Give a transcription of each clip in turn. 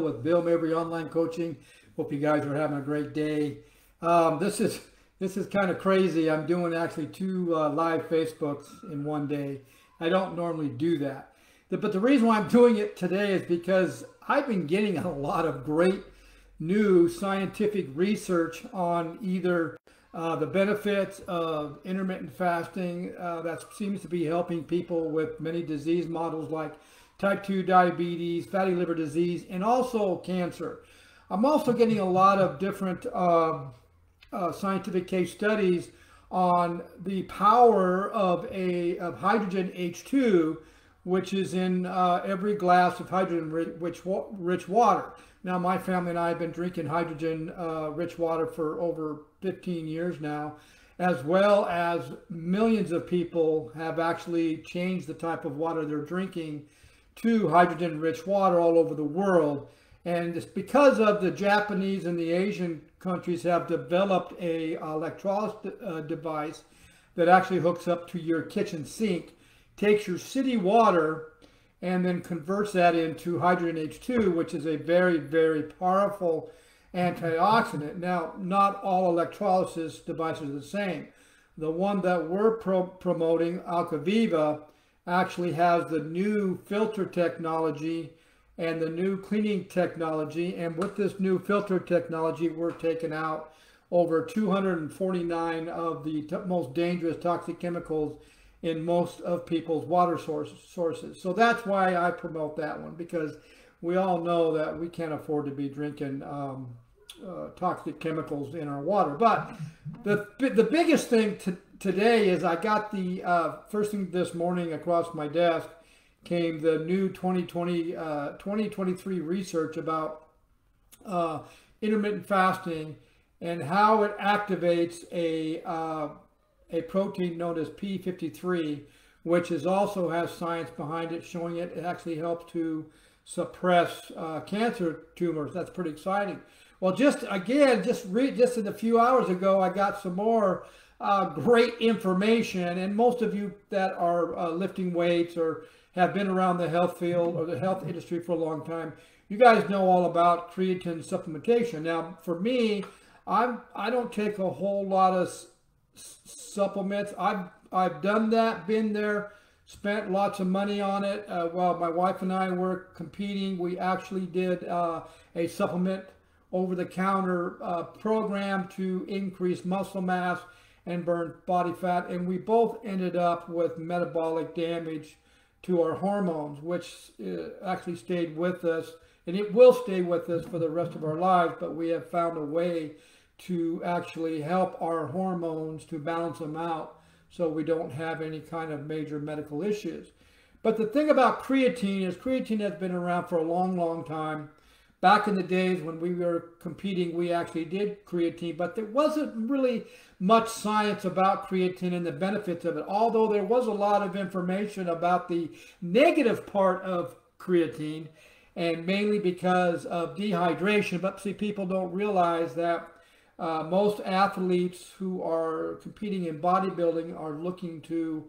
with Bill Mabry Online Coaching. Hope you guys are having a great day. This is kind of crazy. I'm doing actually two live Facebooks in one day. I don't normally do that. But the reason why I'm doing it today is because I've been getting a lot of great new scientific research on either the benefits of intermittent fasting that seems to be helping people with many disease models like type 2 diabetes, fatty liver disease, and also cancer. I'm also getting a lot of different scientific case studies on the power of hydrogen H2, which is in every glass of hydrogen-rich water. Now, my family and I have been drinking hydrogen-rich water for over 15 years now, as well as millions of people have actually changed the type of water they're drinking to hydrogen-rich water all over the world. And it's because of the Japanese and the Asian countries have developed a electrolysis device that actually hooks up to your kitchen sink, takes your city water, and then converts that into hydrogen H2, which is a very, very powerful antioxidant. Now, not all electrolysis devices are the same. The one that we're promoting, Alcaviva, actually has the new filter technology and the new cleaning technology. And with this new filter technology, we're taking out over 249 of the most dangerous toxic chemicals in most of people's water sources. So that's why I promote that one, because we all know that we can't afford to be drinking toxic chemicals in our water. But the biggest thing today is I got the first thing this morning across my desk came the new 2023 research about intermittent fasting and how it activates a protein known as P53, which also has science behind it showing it actually helps to suppress cancer tumors. That's pretty exciting. Well, just in a few hours ago, I got some more great information, and most of you that are lifting weights or have been around the health field or the health industry for a long time, you guys know all about creatine supplementation. Now, for me, I don't take a whole lot of supplements. I've done that, been there, spent lots of money on it. While my wife and I were competing, we actually did a supplement over-the-counter program to increase muscle mass and burn body fat, and we both ended up with metabolic damage to our hormones, which actually stayed with us, and it will stay with us for the rest of our lives. But we have found a way to actually help our hormones to balance them out so we don't have any kind of major medical issues. But the thing about creatine is creatine has been around for a long, long time. Back in the days when we were competing, we actually did creatine, but there wasn't really much science about creatine and the benefits of it, although there was a lot of information about the negative part of creatine, and mainly because of dehydration. But see, people don't realize that most athletes who are competing in bodybuilding are looking to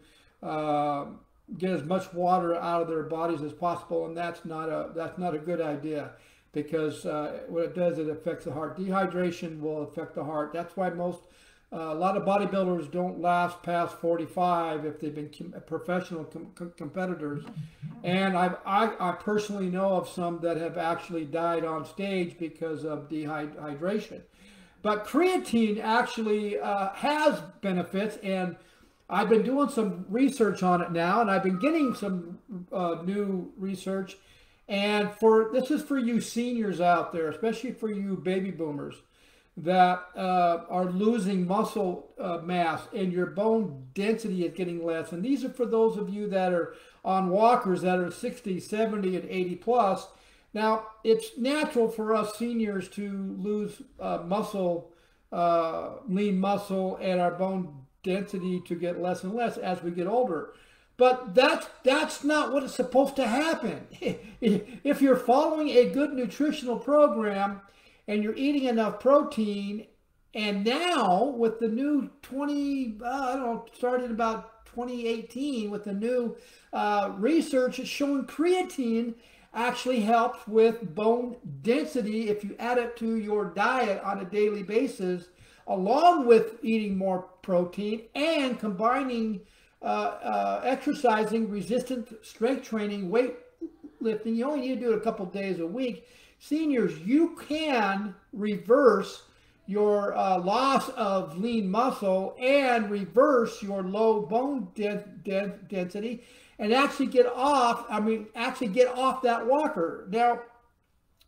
get as much water out of their bodies as possible, and that's not a good idea, because what it does, it affects the heart. Dehydration will affect the heart. That's why a lot of bodybuilders don't last past 45 if they've been professional competitors. And I personally know of some that have actually died on stage because of dehydration. But creatine actually has benefits, and I've been doing some research on it now, and I've been getting some new research. And this is for you seniors out there, especially for you baby boomers that are losing muscle mass and your bone density is getting less. And these are for those of you that are on walkers that are 60, 70, and 80 plus. Now, it's natural for us seniors to lose lean muscle, and our bone density to get less and less as we get older. But that's not what is supposed to happen. If you're following a good nutritional program and you're eating enough protein, and now with the new started about 2018 with the new research, is showing creatine actually helps with bone density if you add it to your diet on a daily basis, along with eating more protein and combining exercising, resistant strength training, weight lifting. You only need to do it a couple days a week. Seniors, you can reverse your loss of lean muscle and reverse your low bone density and actually get off that walker. Now,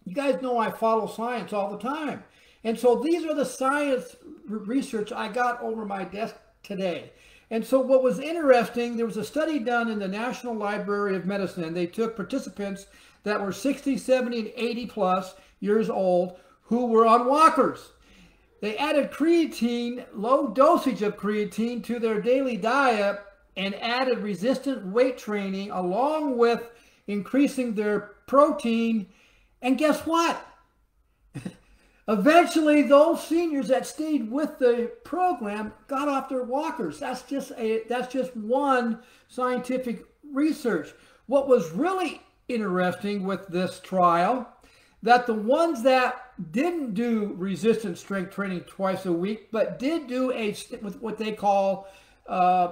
you guys know I follow science all the time. And so these are the science research I got over my desk today. And so what was interesting, there was a study done in the National Library of Medicine. They took participants that were 60, 70, and 80 plus years old who were on walkers. They added creatine, low dosage of creatine to their daily diet and added resistant weight training along with increasing their protein. And guess what? Eventually, those seniors that stayed with the program got off their walkers. That's just one scientific research. What was really interesting with this trial, that the ones that didn't do resistance strength training twice a week, but did do with what they call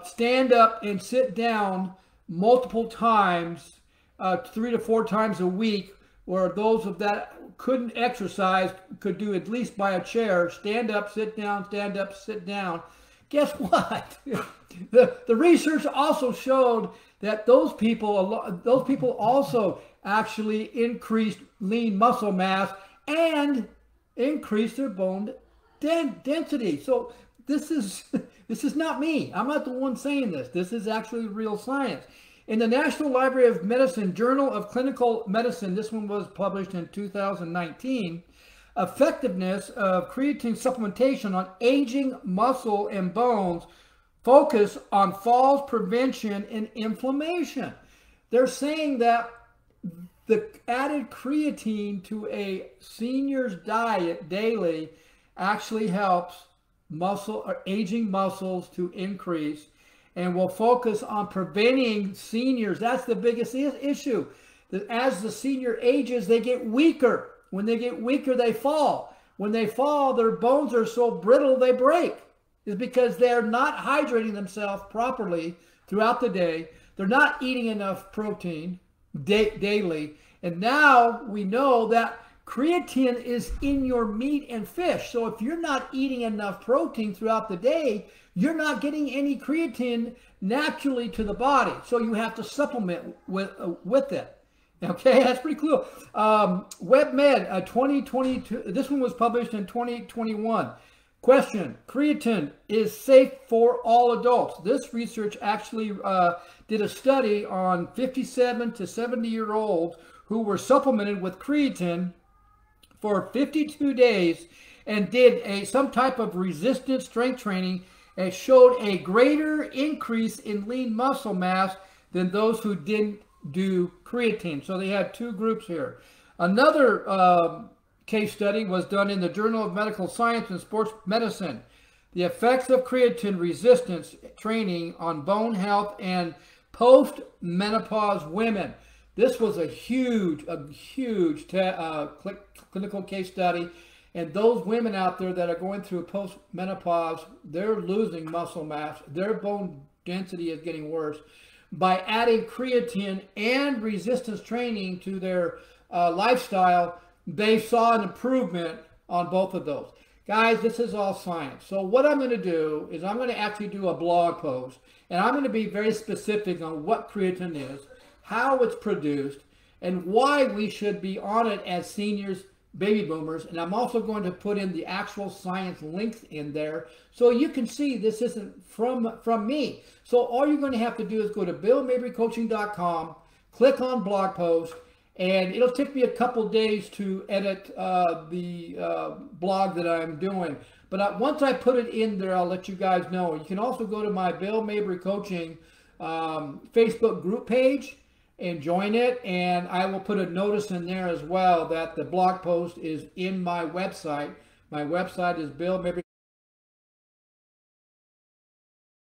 stand up and sit down multiple times, 3 to 4 times a week, where those of that couldn't exercise could do at least by a chair, stand up, sit down, stand up, sit down. Guess what? The research also showed that those people also actually increased lean muscle mass and increased their bone density. So this is not me. I'm not the one saying this. This is actually real science. In the National Library of Medicine Journal of Clinical Medicine, this one was published in 2019, effectiveness of creatine supplementation on aging muscle and bones, focus on falls prevention and inflammation. They're saying that the added creatine to a senior's diet daily actually helps aging muscles to increase, and will focus on preventing seniors. That's the biggest issue. As the senior ages, they get weaker. When they get weaker, they fall. When they fall, their bones are so brittle they break. It's because they're not hydrating themselves properly throughout the day. They're not eating enough protein daily. And now we know that creatine is in your meat and fish. So if you're not eating enough protein throughout the day, you're not getting any creatine naturally to the body. So you have to supplement with it. Okay, that's pretty cool. WebMed 2022, this one was published in 2021. Question, creatine is safe for all adults. This research actually did a study on 57 to 70-year-olds who were supplemented with creatine for 52 days and did some type of resistance strength training, and showed a greater increase in lean muscle mass than those who didn't do creatine. So they had two groups here. Another case study was done in the Journal of Medical Science and Sports Medicine. The effects of creatine resistance training on bone health and post-menopause women. This was a huge clinical case study. And those women out there that are going through post-menopause, they're losing muscle mass. Their bone density is getting worse. By adding creatine and resistance training to their lifestyle, they saw an improvement on both of those. Guys, this is all science. So what I'm going to do is I'm going to actually do a blog post. And I'm going to be very specific on what creatine is, how it's produced, and why we should be on it as seniors, baby boomers. And I'm also going to put in the actual science links in there so you can see this isn't from me. So all you're going to have to do is go to billmabrycoaching.com, click on blog post, and it'll take me a couple days to edit the blog that I'm doing. But once I put it in there, I'll let you guys know. You can also go to my Bill Mabry Coaching Facebook group page and join it, and I will put a notice in there as well that the blog post is in my website. My website is Bill Mabry.